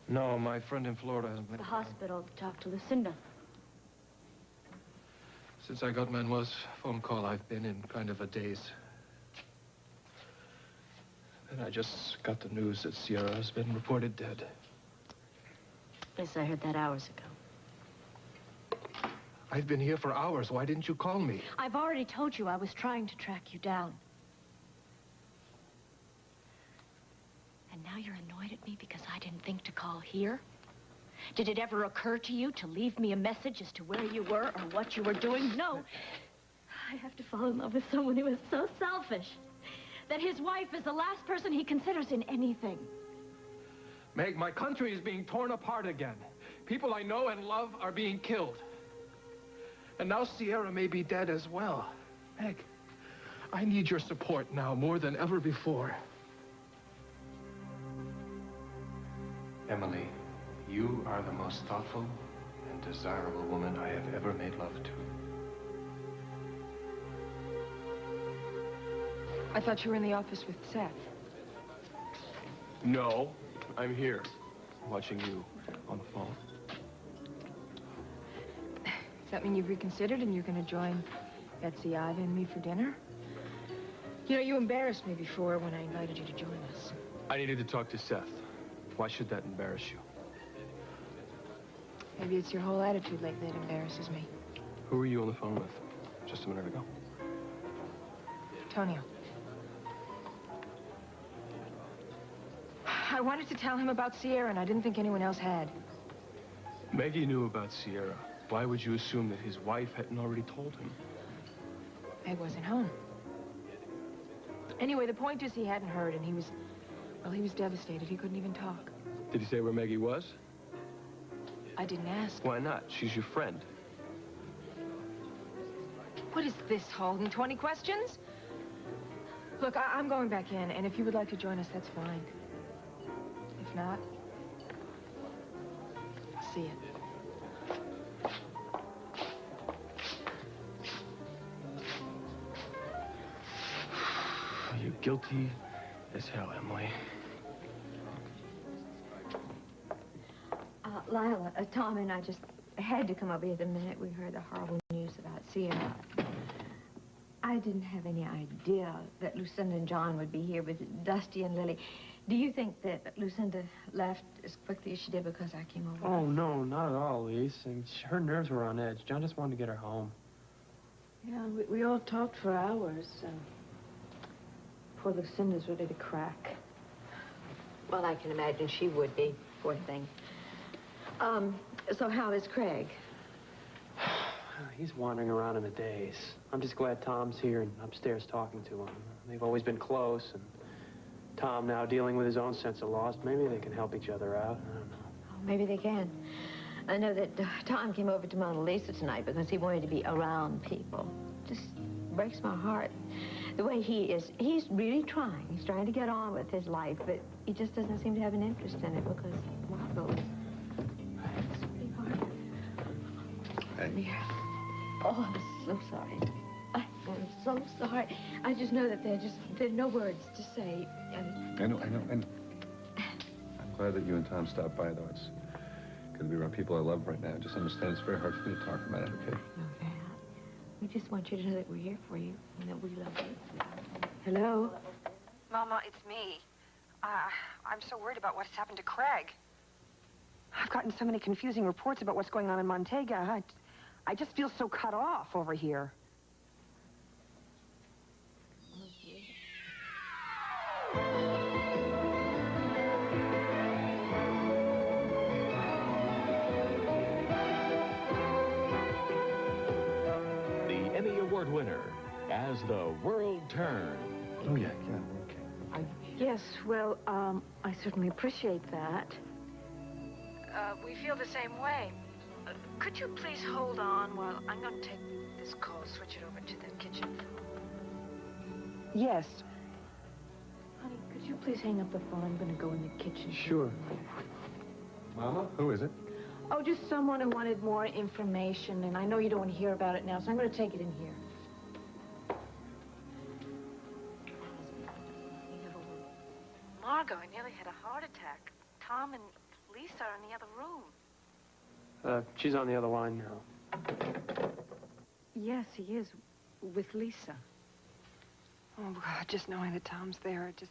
No, my friend in Florida hasn't been. The hospital to talk to Lucinda. Since I got Manuel's phone call, I've been in kind of a daze. And I just got the news that Sierra has been reported dead. Yes, I heard that hours ago. I've been here for hours. Why didn't you call me? I've already told you I was trying to track you down. And now you're annoyed at me because I didn't think to call here? Did it ever occur to you to leave me a message as to where you were or what you were doing? No. I have to fall in love with someone who is so selfish that his wife is the last person he considers in anything. Meg, my country is being torn apart again. People I know and love are being killed. And now Sierra may be dead as well. Meg, I need your support now more than ever before. Emily, you are the most thoughtful and desirable woman I have ever made love to. I thought you were in the office with Seth. No, I'm here, watching you on the phone. Does that mean you've reconsidered and you're going to join Betsy, Ida, and me for dinner? You know, you embarrassed me before when I invited you to join us. I needed to talk to Seth. Why should that embarrass you? Maybe it's your whole attitude lately that embarrasses me. Who were you on the phone with just a minute ago? Antonio. I wanted to tell him about Sierra, and I didn't think anyone else had. Maggie knew about Sierra. Why would you assume that his wife hadn't already told him? Meg wasn't home. Anyway, the point is he hadn't heard, and he was devastated. He couldn't even talk. Did he say where Maggie was? I didn't ask. Why not? She's your friend. What is this, Holden? 20 questions? Look, I'm going back in, and if you would like to join us, that's fine. If not, I'll see you. You're guilty as hell, Emily. Lila, Tom and I just had to come over here the minute we heard the horrible news about Sierra. I didn't have any idea that Lucinda and John would be here with Dusty and Lily. Do you think that Lucinda left as quickly as she did because I came over? Oh, no, not at all, Lise. I mean, her nerves were on edge. John just wanted to get her home. Yeah, we all talked for hours. Poor Lucinda's ready to crack. Well, I can imagine she would be, poor thing. So how is Craig? He's wandering around in a daze. I'm just glad Tom's here and upstairs talking to him. They've always been close, and Tom now dealing with his own sense of loss. Maybe they can help each other out. I don't know. Oh, maybe they can. I know that Tom came over to Mona Lisa tonight because he wanted to be around people. Just breaks my heart. The way he is, he's really trying. He's trying to get on with his life, but he just doesn't seem to have an interest in it because Margot is sweetheart. Hey. Oh, I'm so sorry. I'm so sorry. I just know that there are no words to say. I know. I'm glad that you and Tom stopped by, though. It's good to be around people I love right now. Just understand it's very hard for me to talk about it, okay? I know that. We just want you to know that we're here for you and that we love you. Hello? Mama, it's me. I'm so worried about what's happened to Craig. I've gotten so many confusing reports about what's going on in Montega. I just feel so cut off over here. The Emmy Award winner, As the World Turns. Oh, yeah, okay. Yes, well, I certainly appreciate that. We feel the same way. Could you please hold on while I'm going to take this call, switch it over to the kitchen? Yes. Honey, could you please hang up the phone? I'm going to go in the kitchen. Sure. Mama, who is it? Oh, just someone who wanted more information, and I know you don't want to hear about it now, so I'm going to take it in here. Margot, I nearly had a heart attack. Tom and Lisa are in the other room. She's on the other line now. Yes, he is. With Lisa. Oh, God, just knowing that Tom's there, it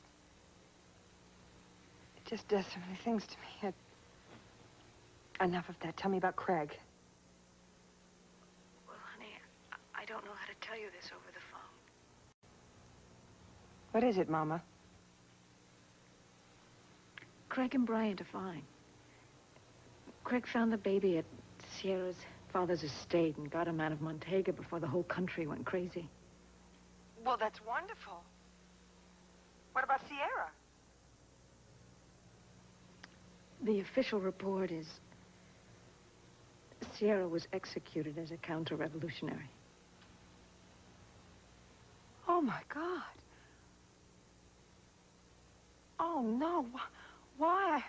just does so many things to me. Enough of that. Tell me about Craig. Well, honey, I don't know how to tell you this over the phone. What is it, Mama? Craig and Bryant are fine. Craig found the baby at Sierra's father's estate and got him out of Montega before the whole country went crazy. Well, that's wonderful. What about Sierra? The official report is Sierra was executed as a counter-revolutionary. Oh, my God. Oh, no. Why?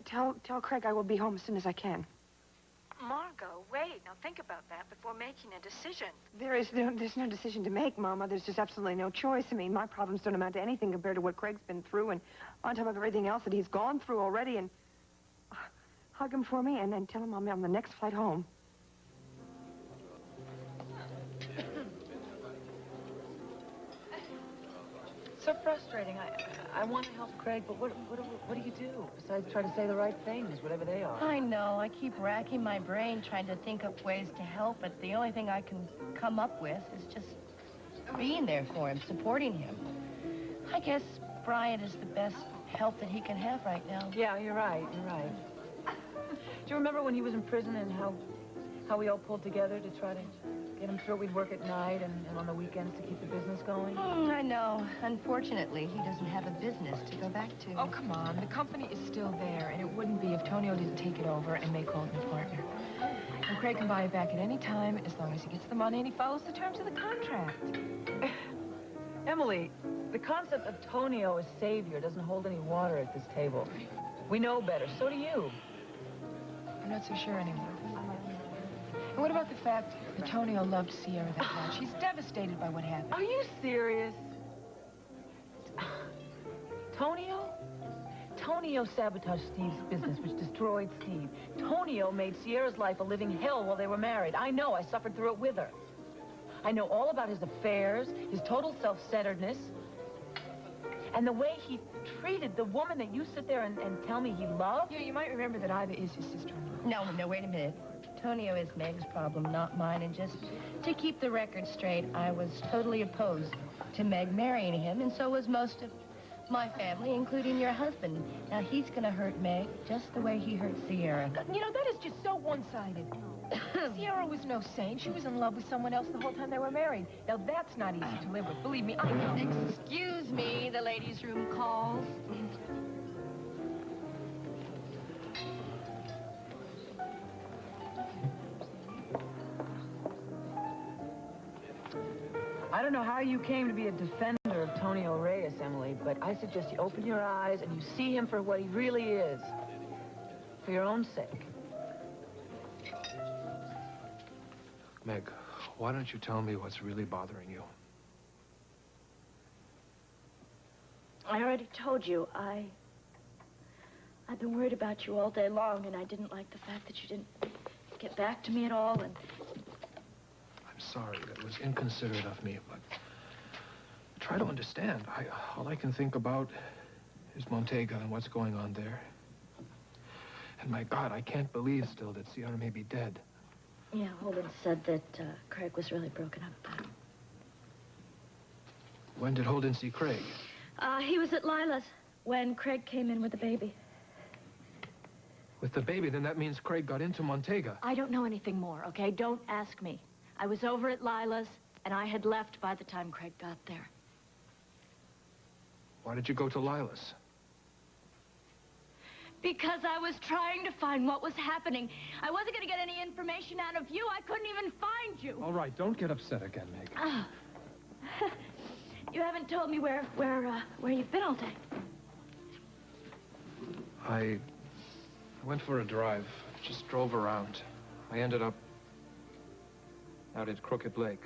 Tell Craig I will be home as soon as I can. Margot, wait. Now think about that before making a decision. There's no decision to make, Mama. There's just absolutely no choice. I mean, my problems don't amount to anything compared to what Craig's been through, and on top of everything else that he's gone through already, and hug him for me and then tell him I'm on the next flight home. So frustrating. I want to help Craig, but what do you do besides try to say the right things, whatever they are? I know. I keep racking my brain trying to think up ways to help, but the only thing I can come up with is just being there for him, supporting him. I guess Bryant is the best help that he can have right now. Yeah, you're right. Do you remember when he was in prison and how we all pulled together to try to get him through? We'd work at night and on the weekends to keep the business going? I know. Unfortunately, he doesn't have a business to go back to. Oh, come on. The company is still there, and it wouldn't be if Tonio didn't take it over and make Colton a partner. And Craig can buy it back at any time as long as he gets the money and he follows the terms of the contract. Emily, the concept of Tonio as savior doesn't hold any water at this table. We know better. So do you. I'm not so sure anymore. And what about the fact that Tonio loved Sierra that much? He's devastated by what happened. Are you serious? Tonio? Tonio sabotaged Steve's business, which destroyed Steve. Tonio made Sierra's life a living hell while they were married. I know. I suffered through it with her. I know all about his affairs, his total self-centeredness, and the way he treated the woman that you sit there and tell me he loved. You might remember that Iva is his sister-in-law. No, wait a minute. Tonio is Meg's problem, not mine, and just to keep the record straight, I was totally opposed to Meg marrying him, and so was most of my family, including your husband. Now, he's gonna hurt Meg just the way he hurt Sierra. You know, that is just so one-sided. Sierra was no saint. She was in love with someone else the whole time they were married. Now, that's not easy to live with. Believe me, I know. Excuse me, the ladies' room calls. I don't know how you came to be a defender of Tonio Reyes, Emily, but I suggest you open your eyes and you see him for what he really is. For your own sake. Meg, why don't you tell me what's really bothering you? I already told you, I've been worried about you all day long, and I didn't like the fact that you didn't get back to me at all, and... I'm sorry, that was inconsiderate of me, but try to understand. All I can think about is Montega and what's going on there. And my God, I can't believe still that Sierra may be dead. Yeah, Holden said that Craig was really broken up about it. When did Holden see Craig? He was at Lila's when Craig came in with the baby. With the baby, then that means Craig got into Montega. I don't know anything more, okay? Don't ask me. I was over at Lila's, and I had left by the time Craig got there. Why did you go to Lila's? Because I was trying to find what was happening. I wasn't going to get any information out of you. I couldn't even find you. All right, don't get upset again, Meg. You haven't told me where you've been all day. I went for a drive. Just drove around. I ended up out at Crooked Lake.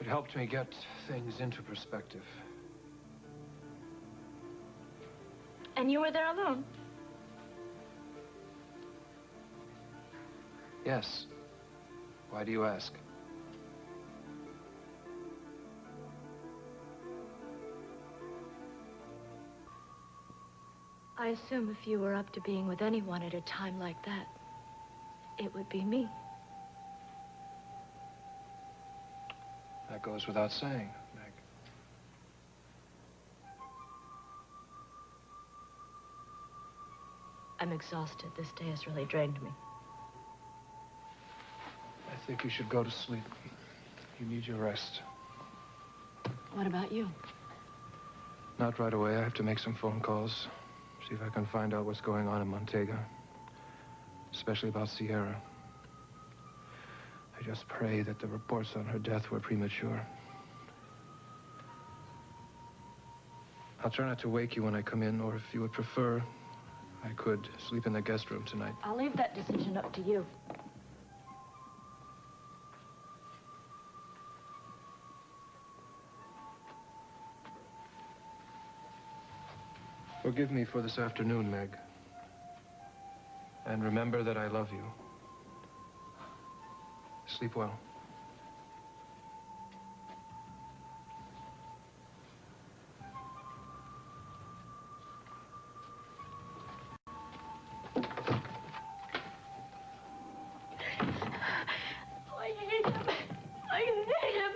It helped me get things into perspective. And you were there alone? Yes. Why do you ask? I assume if you were up to being with anyone at a time like that, it would be me. That goes without saying, Meg. I'm exhausted. This day has really drained me. I think you should go to sleep. You need your rest. What about you? Not right away. I have to make some phone calls. See if I can find out what's going on in Montega. Especially about Sierra. I just pray that the reports on her death were premature. I'll try not to wake you when I come in, or if you would prefer, I could sleep in the guest room tonight. I'll leave that decision up to you. Forgive me for this afternoon, Meg. And remember that I love you. Sleep well. I hate him. I hate him.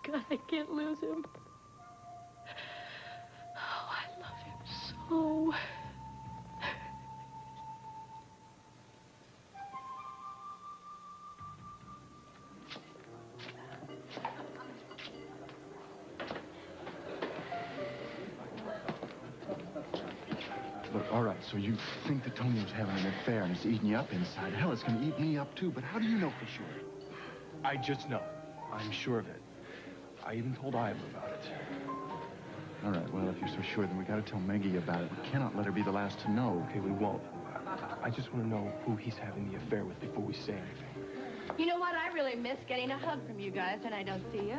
God, I can't lose him. Oh, I love him so. Look, all right, so you think that Tonio's having an affair and he's eating you up inside. Hell, it's gonna eat me up too, but how do you know for sure? I just know. I'm sure of it. I even told Ivor about it. All right, well, if you're so sure, then we gotta tell Maggie about it. We cannot let her be the last to know. Okay, we won't. I just want to know who he's having the affair with before we say anything. You know what? I really miss getting a hug from you guys when I don't see you.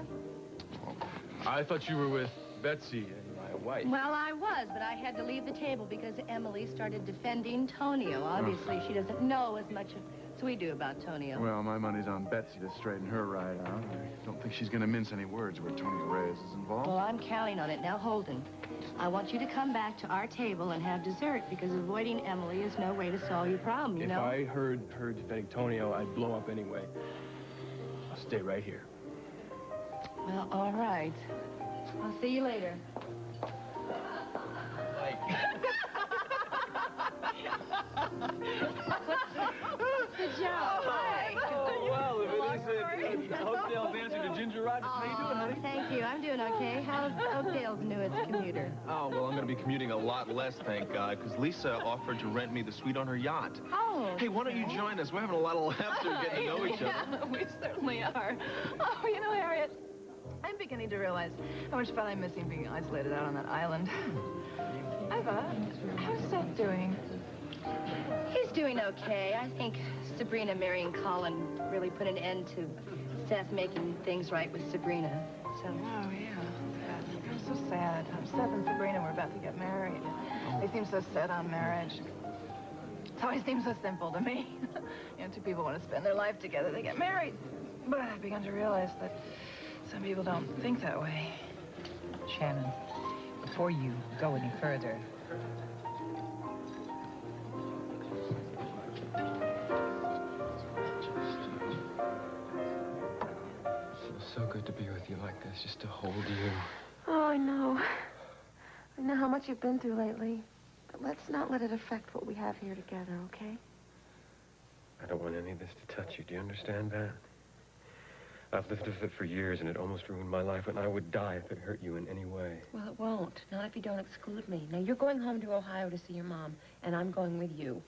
I thought you were with Betsy and my wife. Well, I was, but I had to leave the table because Emily started defending Tonio. Obviously, she doesn't know as much as we do about Tonio. Well, my money's on Betsy to straighten her right out. I don't think she's gonna mince any words where Tonio Reyes is involved. Well, I'm counting on it. Now, Holden, I want you to come back to our table and have dessert because avoiding Emily is no way to solve your problem, you know? If I heard her defending Tonio, I'd blow up anyway. I'll stay right here. Well, all right. I'll see you later. Good job. Hi. Oh, well, if it isn't Oakdale's answer to Ginger Rogers. How you doing, honey? Thank you. I'm doing okay. How's Oakdale's newest commuter? Oh, well, I'm going to be commuting a lot less, thank God, because Lisa offered to rent me the suite on her yacht. Oh. Hey, why don't you join us? We're having a lot of laughter getting to know each other. Yeah, we certainly are. Oh, you know, Harriet, I'm beginning to realize how much fun I'm missing being isolated out on that island. Eva, how's Seth doing? He's doing okay. I think Sabrina marrying Colin really put an end to Seth making things right with Sabrina. So. Oh, yeah. I'm so sad. Seth and Sabrina were about to get married. They seem so set on marriage. It always seems so simple to me. You know, two people want to spend their life together, they get married. But I've begun to realize that some people don't think that way. Shannon, before you go any further, So good to be with you like this, just to hold you. Oh, I know. I know how much you've been through lately. But let's not let it affect what we have here together, okay? I don't want any of this to touch you. Do you understand that? I've lived with it for years, and it almost ruined my life, and I would die if it hurt you in any way. Well, it won't. Not if you don't exclude me. Now, you're going home to Ohio to see your mom, and I'm going with you.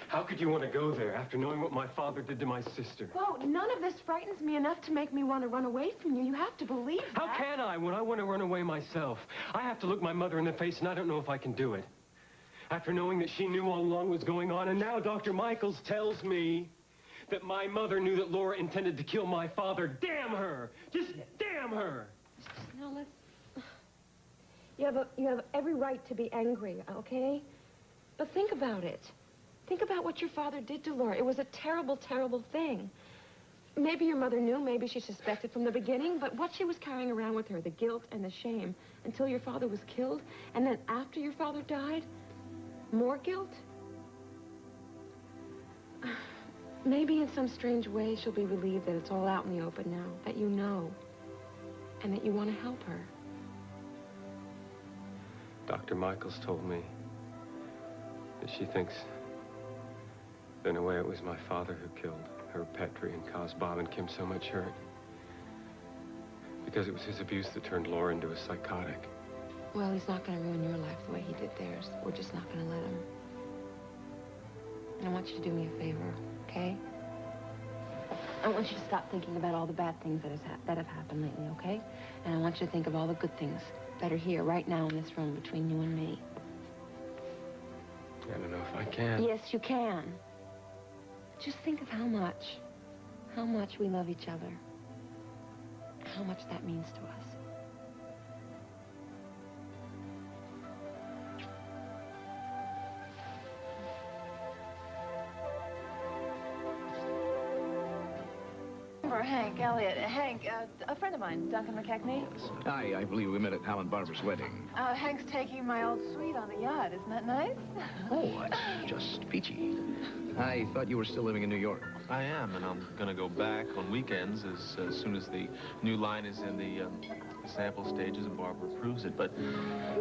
How could you want to go there after knowing what my father did to my sister? Whoa, none of this frightens me enough to make me want to run away from you. You have to believe that. How can I when I want to run away myself? I have to look my mother in the face, and I don't know if I can do it. After knowing that she knew all along what was going on, and now Dr. Michaels tells me that my mother knew that Laura intended to kill my father. Damn her! Just damn her! Now let's... You have every right to be angry, okay? But think about it. Think about what your father did to Laura. It was a terrible, terrible thing. Maybe your mother knew, maybe she suspected from the beginning, but what she was carrying around with her, the guilt and the shame, until your father was killed, and then after your father died, more guilt? Maybe in some strange way she'll be relieved that it's all out in the open now, that you know, and that you want to help her. Dr. Michaels told me that she thinks that in a way it was my father who killed her Petrie and caused Bob and Kim so much hurt. Because it was his abuse that turned Laura into a psychotic. Well, he's not going to ruin your life the way he did theirs. We're just not going to let him. And I want you to do me a favor, okay? I want you to stop thinking about all the bad things that have happened lately, okay? And I want you to think of all the good things that are here right now in this room between you and me. I don't know if I can. Yes, you can. Just think of how much we love each other. How much that means to us. Hank, Elliot. Hank, a friend of mine, Duncan McKechnie. Hi, I believe we met at Hal and Barbara's wedding. Hank's taking my old suite on the yacht. Isn't that nice? Oh, that's just peachy. I thought you were still living in New York. I am, and I'm going to go back on weekends as soon as the new line is in the sample stages and Barbara approves it. But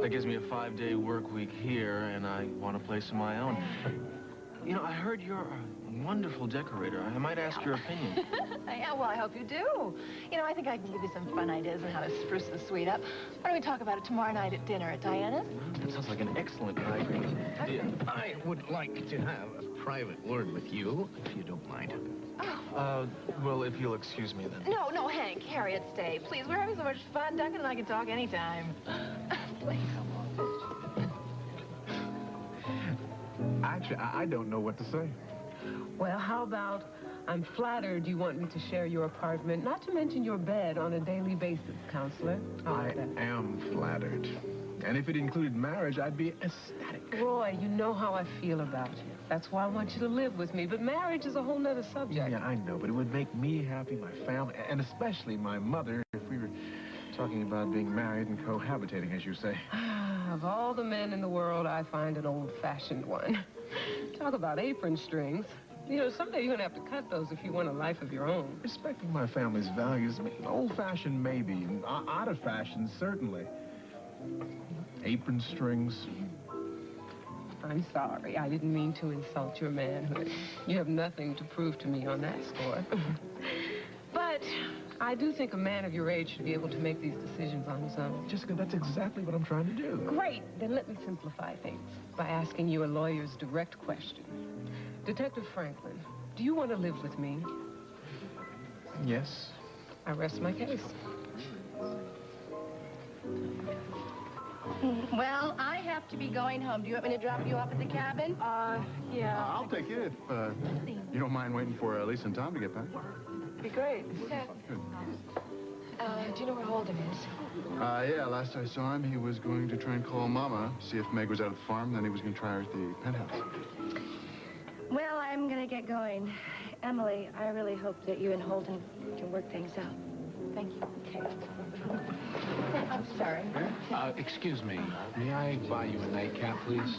that gives me a 5-day work week here, and I want a place of my own. You know, I heard you're a wonderful decorator. I might ask your opinion. Yeah, well, I hope you do. You know, I think I can give you some fun ideas on how to spruce the suite up. Why don't we talk about it tomorrow night at dinner at Diana's? That sounds like an excellent idea. I would like to have a private word with you, if you don't mind. Well, if you'll excuse me then. No, Hank, Harriet, stay. Please, we're having so much fun. Duncan and I can talk anytime. Please. Actually, I don't know what to say. Well, how about, I'm flattered you want me to share your apartment, not to mention your bed on a daily basis, counselor. I am flattered. And if it included marriage, I'd be ecstatic. Roy, you know how I feel about you. That's why I want you to live with me. But marriage is a whole nother subject. Yeah, I know, but it would make me happy, my family, and especially my mother, if we were talking about being married and cohabitating, as you say. Of all the men in the world, I find an old-fashioned one. Talk about apron strings. You know, someday you're going to have to cut those if you want a life of your own. Respecting my family's values, old-fashioned maybe, out of fashion certainly. Apron strings. I'm sorry. I didn't mean to insult your manhood. You have nothing to prove to me on that score. But I do think a man of your age should be able to make these decisions on his own. Jessica, that's exactly what I'm trying to do. Great. Then let me simplify things by asking you a lawyer's direct question. Detective Franklin, do you want to live with me? Yes. I rest my case. Well, I have to be going home. Do you want me to drop you off at the cabin? Yeah. I'll take it if you don't mind waiting for Lisa and Tom to get back. Be great. Yeah. Do you know where Holden is? Yeah, last I saw him, he was going to try and call Mama, see if Meg was out at the farm, then he was going to try her at the penthouse. Well, I'm going to get going. Emily, I really hope that you and Holden can work things out. Thank you. Okay. I'm sorry. Excuse me. May I buy you a nightcap, please?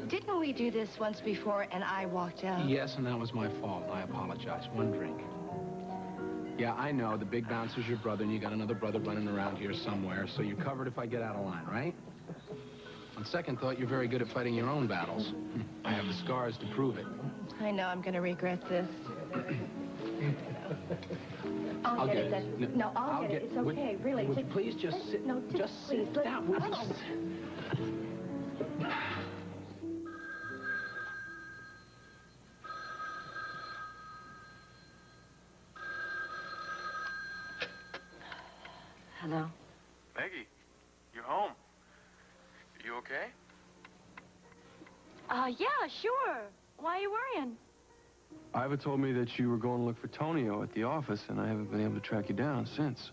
Didn't we do this once before and I walked out? Yes, and that was my fault. I apologize. One drink. Yeah, I know. The big bouncer's your brother, and you got another brother running around here somewhere, so you're covered if I get out of line, right? On second thought, you're very good at fighting your own battles. I have the scars to prove it. I know I'm going to regret this. I'll get it. Then. No, I'll get it. It's okay, really. Would you please just sit? No, just please, sit down. Would you? Hello? Maggie, you're home. You okay? Yeah, sure. Why are you worrying? Iva told me that you were going to look for Tonio at the office, and I haven't been able to track you down since.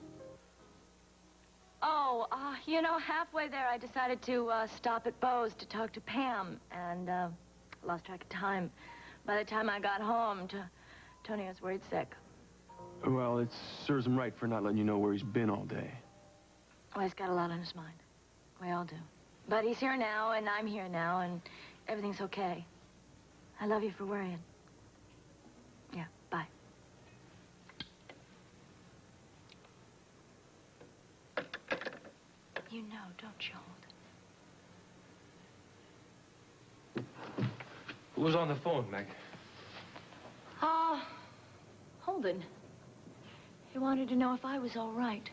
Oh, you know, halfway there, I decided to stop at Bo's to talk to Pam, and lost track of time. By the time I got home, Tonio's worried sick. Well, it serves him right for not letting you know where he's been all day. Oh, he's got a lot on his mind. We all do. But he's here now, and I'm here now, and everything's okay. I love you for worrying. Yeah, bye. You know, don't you, Holden? Who's on the phone, Meg? Holden. He wanted to know if I was all right.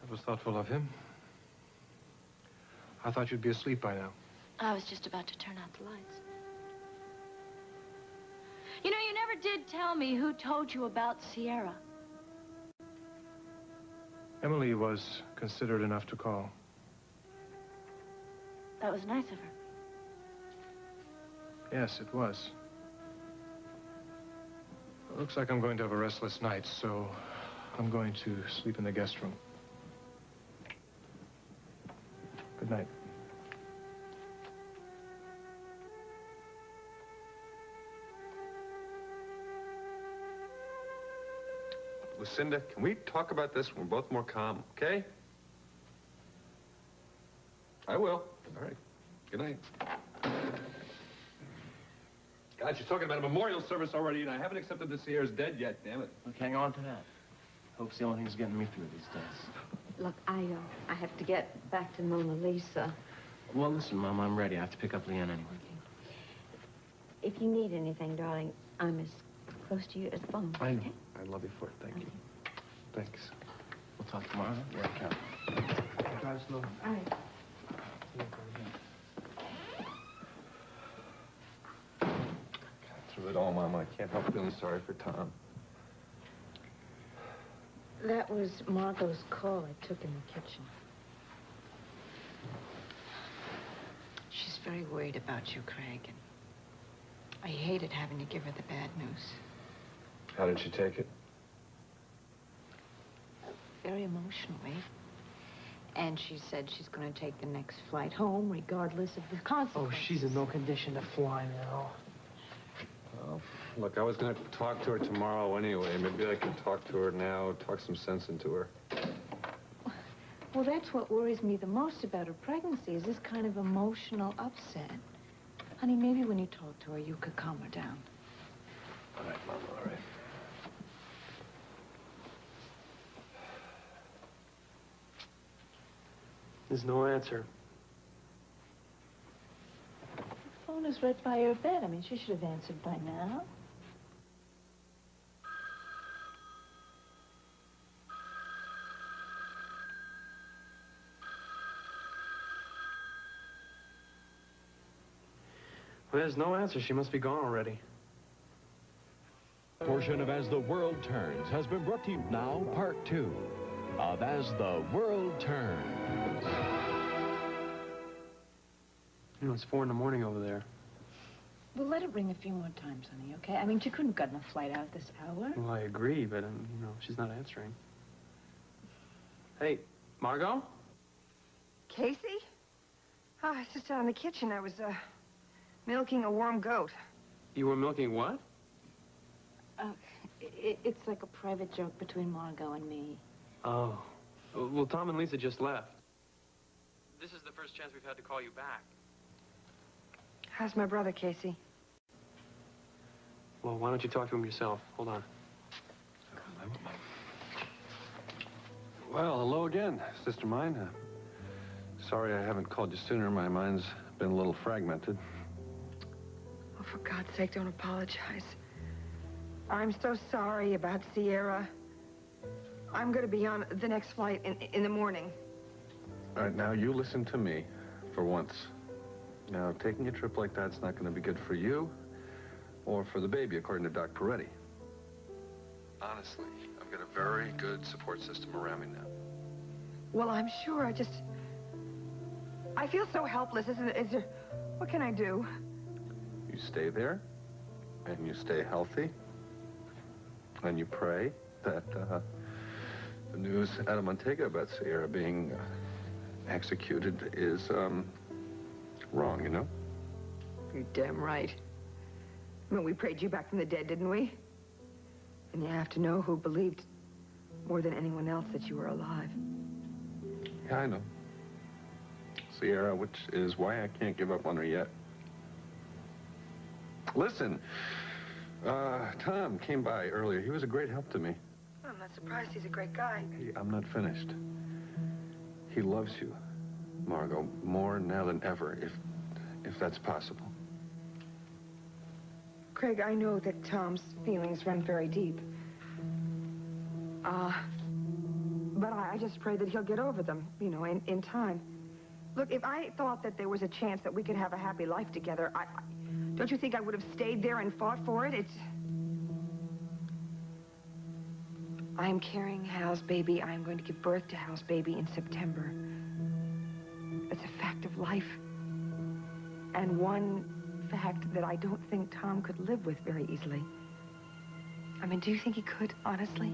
That was thoughtful of him. I thought you'd be asleep by now. I was just about to turn out the lights. You know, you never did tell me who told you about Sierra. Emily was considerate enough to call. That was nice of her. Yes, it was. It looks like I'm going to have a restless night, so I'm going to sleep in the guest room. Good night. Lucinda, can we talk about this when we're both more calm, okay? I will. All right. Good night. God, you're talking about a memorial service already, and I haven't accepted that Sierra's dead yet, damn it. Look, hang on to that. Hope's the only thing that's getting me through these days. Look, I have to get back to Mona Lisa. Well, listen, Mom, I'm ready. I have to pick up Leanne anyway. If you need anything, darling, I'm as close to you as the phone. I know. Okay? I love you for it. Thank you. Thanks. We'll talk tomorrow. Yeah, count. Drive slow. All right. Through it all, Mom, I can't help feeling sorry for Tom. That was Margot's call I took in the kitchen. She's very worried about you, Craig, and I hated having to give her the bad news. How did she take it? Very emotionally. And she said she's going to take the next flight home, regardless of the consequences. Oh, she's in no condition to fly now. Well, look, I was going to talk to her tomorrow anyway. Maybe I can talk to her now, talk some sense into her. Well, that's what worries me the most about her pregnancy, is this kind of emotional upset. Honey, maybe when you talk to her, you could calm her down. All right, Mom, all right. There's no answer. The phone is right by her bed. I mean, she should have answered by now. Well, there's no answer. She must be gone already. Portion of As the World Turns has been brought to you now, part 2 of As the World Turns. You know, it's 4 in the morning over there. Well, let it ring a few more times, honey, okay? I mean, she couldn't have gotten a flight out at this hour. Well, I agree, but, you know, she's not answering. Hey, Margot? Casey? Oh, I was just out in the kitchen. I was, milking a warm goat. You were milking what? It's like a private joke between Margot and me. Oh. Well, Tom and Lisa just left. This is the first chance we've had to call you back. How's my brother, Casey? Well, why don't you talk to him yourself? Hold on. Well, hello again, sister mine. Sorry I haven't called you sooner. My mind's been a little fragmented. Oh, for God's sake, don't apologize. I'm so sorry about Sierra. I'm going to be on the next flight in the morning. All right, now you listen to me for once. Now, taking a trip like that's not going to be good for you or for the baby, according to Doc Peretti. Honestly, I've got a very good support system around me now. Well, I'm sure. I feel so helpless. Is there... What can I do? You stay there, and you stay healthy, and you pray that the news out of Montego about Sierra being executed is wrong, you know? You're damn right. I mean, we prayed you back from the dead, didn't we? And you have to know who believed more than anyone else that you were alive. Yeah, I know. Sierra, which is why I can't give up on her yet. Listen, Tom came by earlier. He was a great help to me. I'm not surprised. He's a great guy. Hey, I'm not finished. He loves you, Margot, more now than ever, if that's possible. Craig, I know that Tom's feelings run very deep. But I just pray that he'll get over them, you know, in time. Look, if I thought that there was a chance that we could have a happy life together, don't you think I would have stayed there and fought for it? I am carrying Hal's baby. I am going to give birth to Hal's baby in September. It's a fact of life. And one fact that I don't think Tom could live with very easily. I mean, do you think he could, honestly?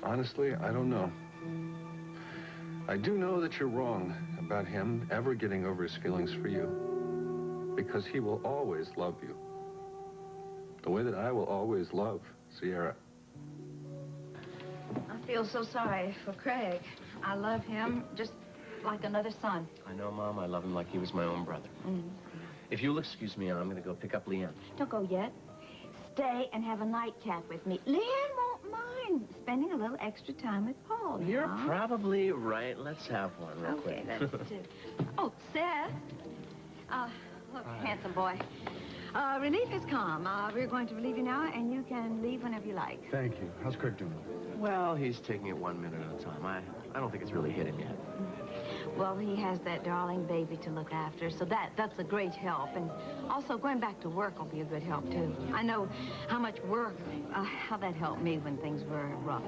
Honestly, I don't know. I do know that you're wrong about him ever getting over his feelings for you. Because he will always love you. The way that I will always love Sierra. I feel so sorry for Craig. I love him just like another son. I know, Mom. I love him like he was my own brother. If you'll excuse me, I'm going to go pick up Leanne. Don't go yet. Stay and have a nightcap with me. Leanne won't mind spending a little extra time with Paul. You're probably right. Let's have one real quick. Okay, let's do. Oh, Seth. Look, handsome boy. Relief has come. We're going to relieve you now, and you can leave whenever you like. Thank you. How's Craig doing? Well, he's taking it 1 minute at a time. I don't think it's really hit him yet. Well, he has that darling baby to look after, so that's a great help. And also, going back to work will be a good help, too. I know how much work, how that helped me when things were rough.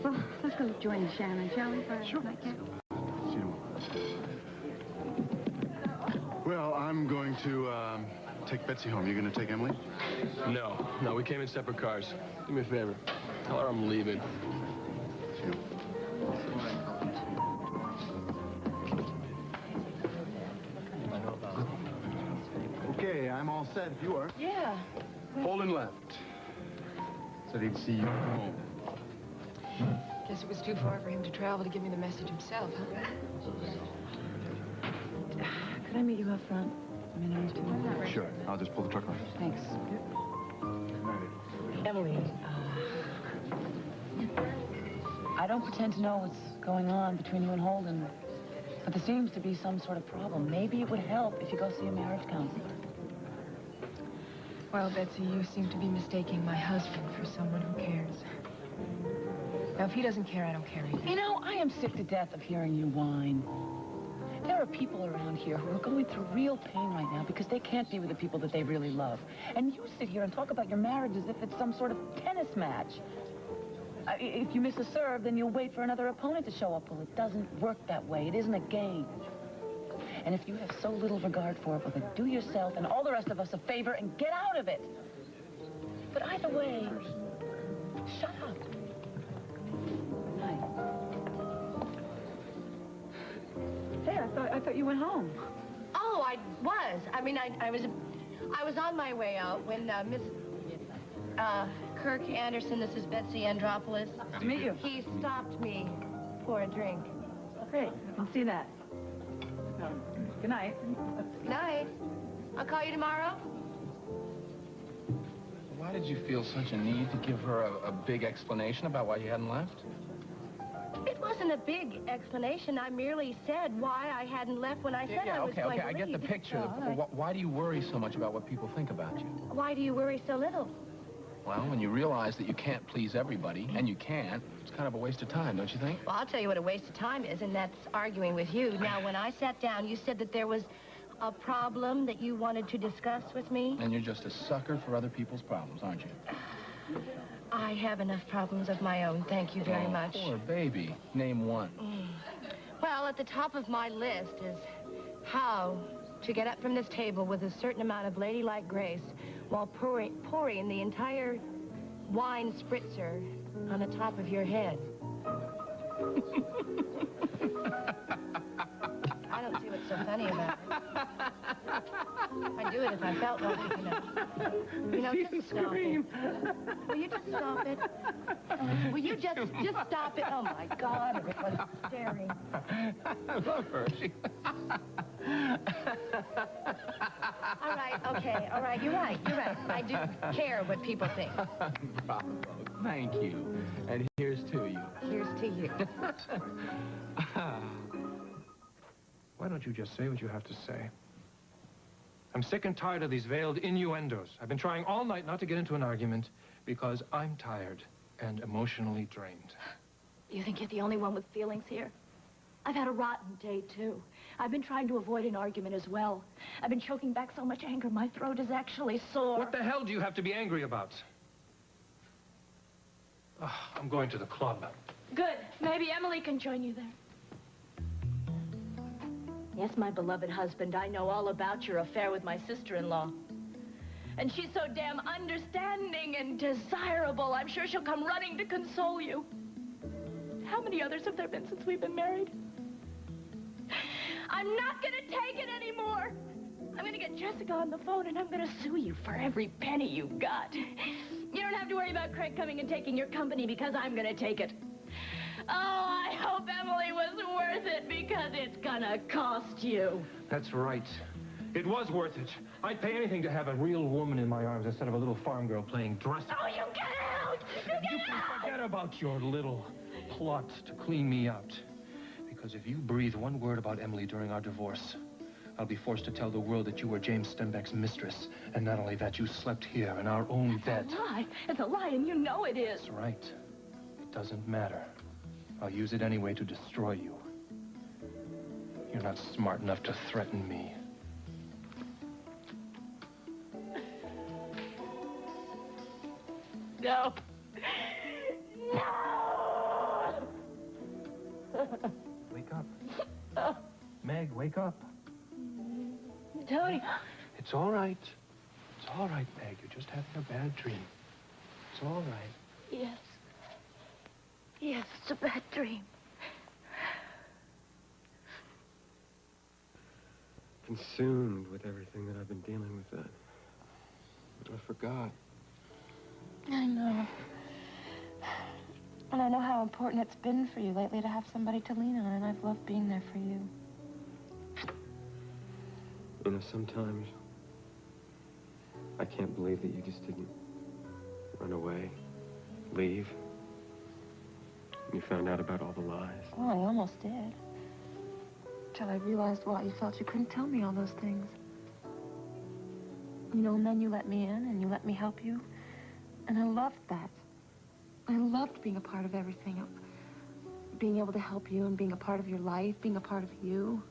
Well, let's go join Shannon, shall we, for a nightcap? See you tomorrow. Well, I'm going to take Betsy home. You going to take Emily? No, we came in separate cars. Do me a favor. Tell her I'm leaving. See you. Okay, I'm all set if you are. Yeah. Holden left. Said he'd see you home. Guess it was too far for him to travel to give me the message himself, huh? Could I meet you up front? I mean, I have to... Sure. I'll just pull the truck on. Thanks. Emily, I don't pretend to know what's going on between you and Holden, but there seems to be some sort of problem. Maybe it would help if you go see a marriage counselor. Well, Betsy, you seem to be mistaking my husband for someone who cares. Now, if he doesn't care, I don't care either. You know, I am sick to death of hearing you whine. There are people around here who are going through real pain right now because they can't be with the people that they really love. And you sit here and talk about your marriage as if it's some sort of tennis match. If you miss a serve, then you'll wait for another opponent to show up. Well, it doesn't work that way. It isn't a game. And if you have so little regard for it, well, then do yourself and all the rest of us a favor and get out of it. But either way, shut up. Good night. Hey, I thought you went home. Oh, I was. I mean, I was on my way out when Miss Kirk Anderson, this is Betsy Andropoulos. Nice to meet you. He stopped me for a drink. Great. I'll see that. Good night. Night. I'll call you tomorrow. Why did you feel such a need to give her a big explanation about why you hadn't left? It wasn't a big explanation. I merely said why I hadn't left when I said I was going to leave. I get the picture. Why do you worry so much about what people think about you? Why do you worry so little? Well, when you realize that you can't please everybody, and you can't, it's kind of a waste of time, don't you think? Well, I'll tell you what a waste of time is, and that's arguing with you. Now, when I sat down, you said that there was a problem that you wanted to discuss with me. And you're just a sucker for other people's problems, aren't you? I have enough problems of my own, thank you very much. Poor baby. Name one. Well, at the top of my list is how to get up from this table with a certain amount of ladylike grace while pouring the entire wine spritzer on the top of your head. I don't see what's so funny about it. I'd do it if I felt like it, you know, just stop it. Will you just stop it? Will you just stop it? Oh, my God, everyone's staring. I love her. All right, okay, all right, you're right. I do care what people think. Bravo. Thank you. And here's to you. Here's to you. Why don't you just say what you have to say? I'm sick and tired of these veiled innuendos. I've been trying all night not to get into an argument because I'm tired and emotionally drained. You think you're the only one with feelings here? I've had a rotten day, too. I've been trying to avoid an argument as well. I've been choking back so much anger, my throat is actually sore. What the hell do you have to be angry about? Oh, I'm going to the club. Good. Maybe Emily can join you there. Yes, my beloved husband, I know all about your affair with my sister-in-law. And she's so damn understanding and desirable. I'm sure she'll come running to console you. How many others have there been since we've been married? I'm not gonna take it anymore. I'm gonna get Jessica on the phone and I'm gonna sue you for every penny you got. You don't have to worry about Craig coming and taking your company because I'm gonna take it. Oh, I hope Emily was worth it because it's gonna cost you. That's right. It was worth it. I'd pay anything to have a real woman in my arms instead of a little farm girl playing dress. Oh, you get out! You can forget about your little plot to clean me out. Because if you breathe one word about Emily during our divorce, I'll be forced to tell the world that you were James Stenbeck's mistress. And not only that, you slept here in our own bed. It's a lie. It's a lie, and you know it is. That's right. It doesn't matter. I'll use it anyway to destroy you. You're not smart enough to threaten me. No. No! Wake up. Meg, wake up. Tony. It's all right. It's all right, Meg. You're just having a bad dream. It's all right. Yes. Yes, it's a bad dream. Consumed with everything that I've been dealing with that. I forgot. I know. And I know how important it's been for you lately to have somebody to lean on, and I've loved being there for you. You know, sometimes I can't believe that you just didn't run away, leave. You found out about all the lies. Well, I almost did. Till I realized why you felt you couldn't tell me all those things. You know, and then you let me in, and you let me help you. And I loved that. I loved being a part of everything. Being able to help you and being a part of your life, being a part of you.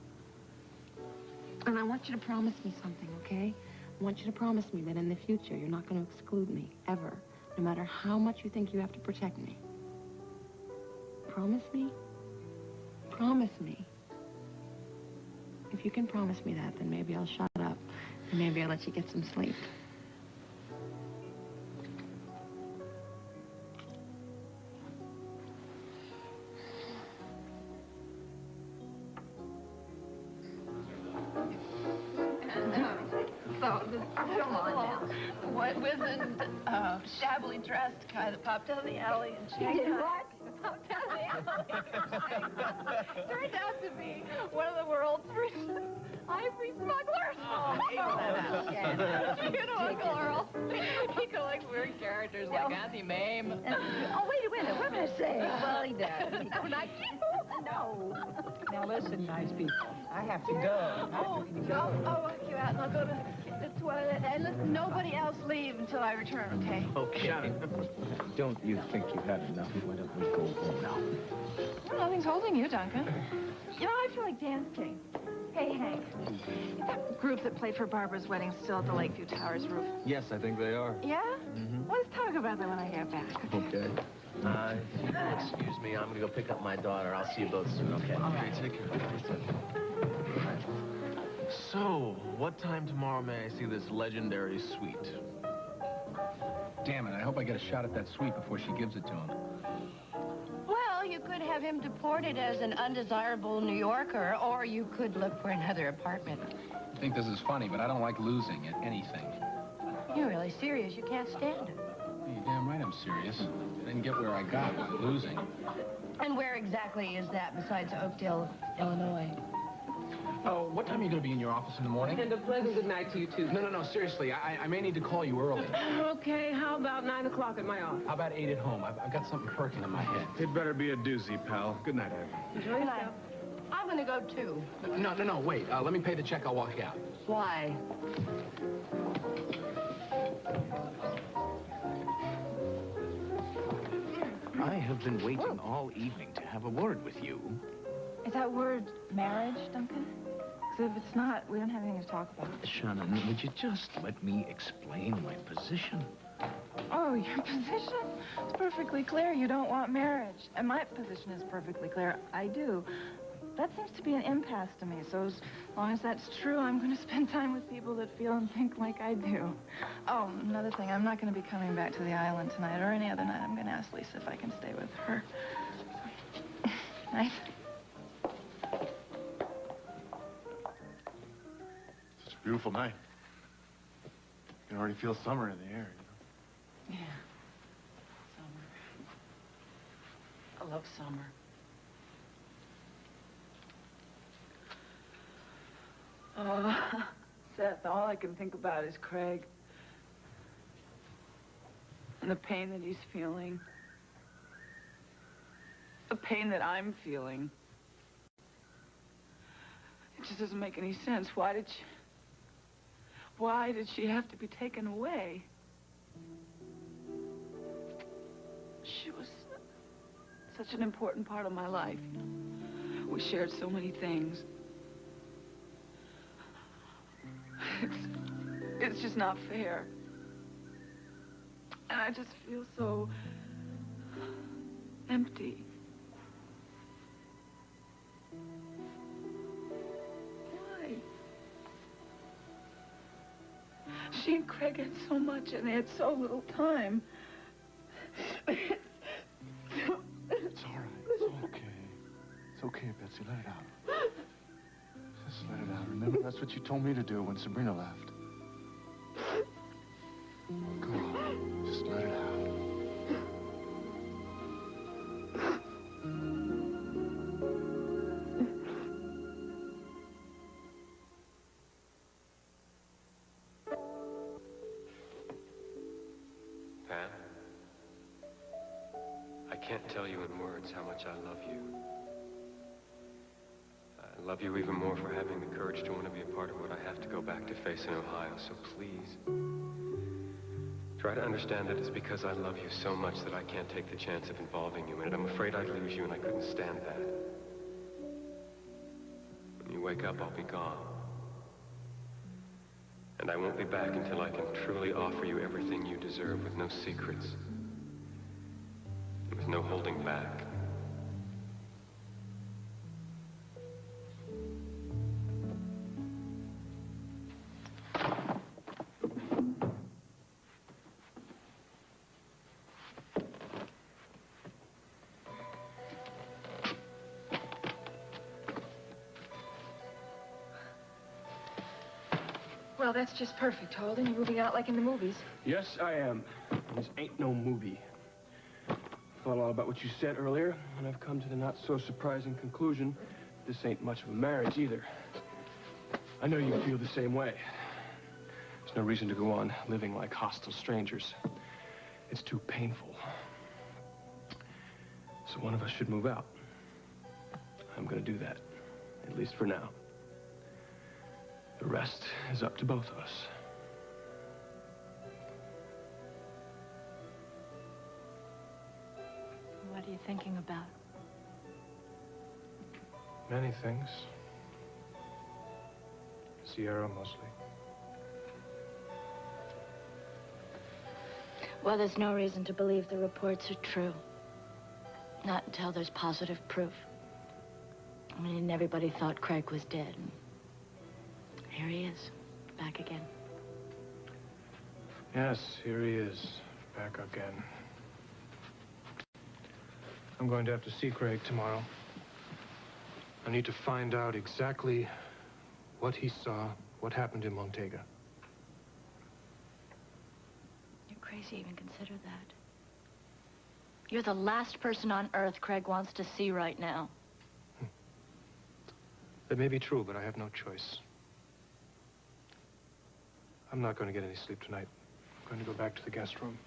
And I want you to promise me something, okay? I want you to promise me that in the future, you're not going to exclude me, ever. No matter how much you think you have to protect me. Promise me? Promise me. If you can promise me that, then maybe I'll shut up. And maybe I'll let you get some sleep. Shabbily dressed guy that popped out of the alley and He did what? Popped out of the alley. Turned out to be one of the world's richest ivory smugglers. Oh, You know Uncle Earl. He collects weird characters like Auntie Mame. Oh, wait a minute. What did I say? Well, he does. Oh, not you. No. Now listen, nice people. I have to go. I'll walk you out and I'll go to the toilet. And listen, nobody else leave until I return, okay? Okay. Don't you think you had enough? Why don't we go home now? Well, nothing's holding you, Duncan. You know, I feel like dancing. Hey, Hank. Is that group that played for Barbara's wedding still at the Lakeview Towers roof? Yes, I think they are. Yeah? Well, let's talk about that when I get back. Okay. If you'll excuse me, I'm gonna go pick up my daughter. I'll see you both soon, okay? Okay, take care. So, what time tomorrow may I see this legendary suite? Damn it, I hope I get a shot at that suite before she gives it to him. Well, you could have him deported as an undesirable New Yorker, or you could look for another apartment. I think this is funny, but I don't like losing at anything. You're really serious. You can't stand it. You're damn right I'm serious. I didn't get where I got with losing. And where exactly is that besides Oakdale, Illinois? Oh, what time are you going to be in your office in the morning? And a pleasant good night to you, too. No, seriously. I may need to call you early. Okay, how about 9 o'clock at my office? How about 8 at home? I've got something perking in my head. It better be a doozy, pal. Good night, Ed. Enjoy yourself. I'm gonna go, too. No, wait. Let me pay the check. I'll walk out. Why? I have been waiting all evening to have a word with you. Is that word marriage, Duncan? Because if it's not, we don't have anything to talk about. Shannon, would you just let me explain my position? Oh, your position? It's perfectly clear you don't want marriage. And my position is perfectly clear. I do. That seems to be an impasse to me. So as long as that's true, I'm going to spend time with people that feel and think like I do. Oh, another thing. I'm not going to be coming back to the island tonight or any other night. I'm going to ask Lisa if I can stay with her. Night. It's a beautiful night. You can already feel summer in the air, Yeah. Summer. I love summer. Oh, Seth, all I can think about is Craig. And the pain that he's feeling. The pain that I'm feeling. It just doesn't make any sense. Why did she have to be taken away? She was such an important part of my life. We shared so many things. It's just not fair. And I just feel so empty. Why? She and Craig had so much and they had so little time. It's all right. It's okay. It's okay, Betsy. Let it out. Just let it out. Remember, that's what you told me to do when Sabrina left. Go on. Just let it out. Pam, I can't tell you in words how much I love you. I love you even more for having the courage to want to be a part of what I have to go back to face in Ohio. So please, try to understand that it's because I love you so much that I can't take the chance of involving you in it. I'm afraid I'd lose you, and I couldn't stand that. When you wake up, I'll be gone. And I won't be back until I can truly offer you everything you deserve with no secrets. And with no holding back. Well, that's just perfect, Holden. You're moving out like in the movies. Yes, I am. This ain't no movie. Thought a lot about what you said earlier, and I've come to the not-so-surprising conclusion this ain't much of a marriage either. I know you feel the same way. There's no reason to go on living like hostile strangers. It's too painful. So one of us should move out. I'm gonna do that, at least for now. The rest is up to both of us. What are you thinking about? Many things. Sierra, mostly. Well, there's no reason to believe the reports are true. Not until there's positive proof. I mean, everybody thought Craig was dead. And here he is, back again. Yes, here he is. back again. I'm going to have to see Craig tomorrow. I need to find out exactly what he saw, what happened in Montega. You're crazy to even consider that. You're the last person on Earth Craig wants to see right now. That may be true, but I have no choice. I'm not going to get any sleep tonight. I'm going to go back to the guest room.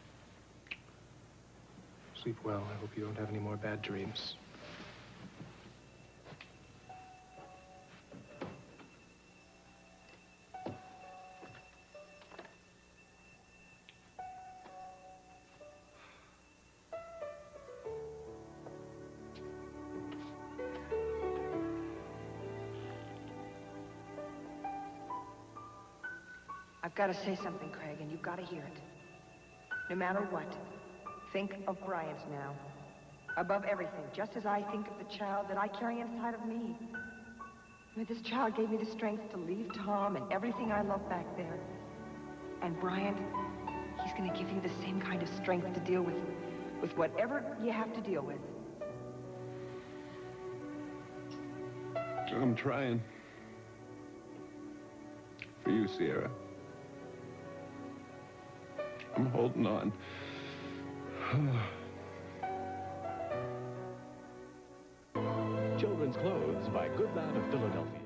Sleep well. I hope you don't have any more bad dreams. I've got to say something, Craig, and you've got to hear it. No matter what, think of Bryant now. Above everything, just as I think of the child that I carry inside of me. I mean, this child gave me the strength to leave Tom and everything I love back there. And Bryant, he's going to give you the same kind of strength to deal with whatever you have to deal with. I'm trying. For you, Sierra. I'm holding on. Children's Clothes by Good Man of Philadelphia.